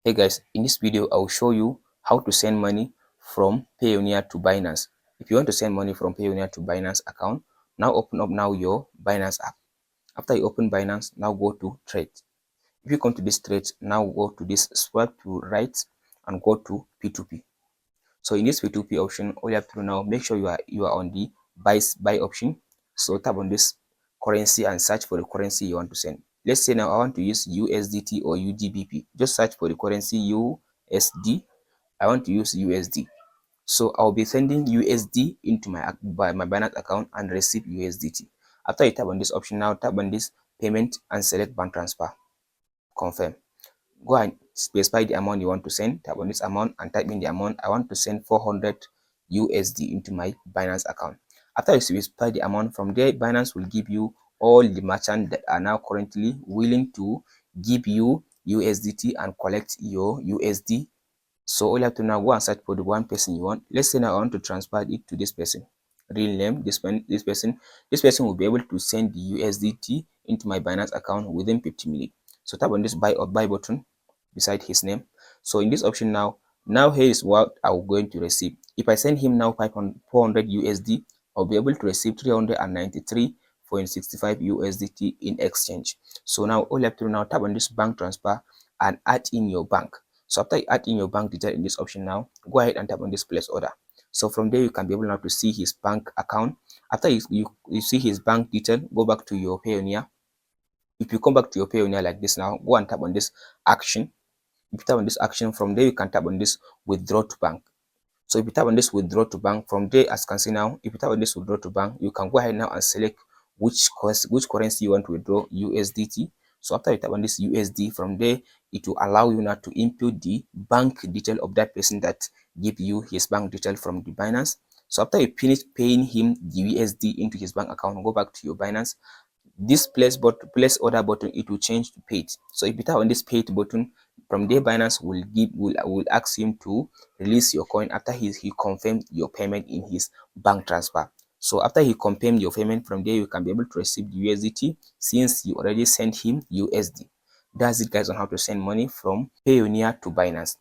Hey guys, in this video I will show you how to send money from Payoneer to Binance. If you want to send money from Payoneer to Binance account, now open up now your Binance app. After you open Binance, now go to trade. If you come to this trade, now go to this swipe to right and go to P2P. So in this P2P option, all you have to do now, make sure you are on the buy option. So tap on this currency and search for the currency you want to send. Let's say now I want to use USDT or UGBP. Just search for the currency USD. I want to use USD. So I'll be sending USD into my Binance account and receive USDT. After you tap on this option, now tap on this payment and select bank transfer. Confirm. Go and specify the amount you want to send. Tap on this amount and type in the amount. I want to send 400 USD into my Binance account. After you specify the amount, from there Binance will give you all the merchants that are now currently willing to give you USDT and collect your USD. So all you have to now go and search for the one person you want. Let's say now I want to transfer it to this person. Real name, this person will be able to send the USDT into my Binance account within 50 minutes. So tap on this buy button beside his name. So in this option now here is what I'm going to receive. If I send him now 400 USD, I'll be able to receive 393.65 USDT in exchange. So now all you have to do now, tap on this bank transfer and add in your bank. So after you add in your bank detail in this option now, go ahead and tap on this place order. So from there you can be able now to see his bank account. After you see his bank detail, go back to your Payoneer. If you come back to your Payoneer like this now, go and tap on this action. If you tap on this action, from there you can tap on this withdraw to bank. So if you tap on this withdraw to bank, from there, as you can see now, if you tap on this withdraw to bank, you can go ahead now and select which currency you want to withdraw, USDT. So after you tap on this USD, from there it will allow you now to input the bank detail of that person that give you his bank detail from the Binance. So after you finish paying him the USD into his bank account, go back to your Binance. This place order button, it will change to paid. So if you tap on this paid button, from there Binance will ask him to release your coin after he confirmed your payment in his bank transfer. So after he confirmed your payment, from there you can be able to receive the USDT since you already sent him USD. That's it guys on how to send money from Payoneer to Binance.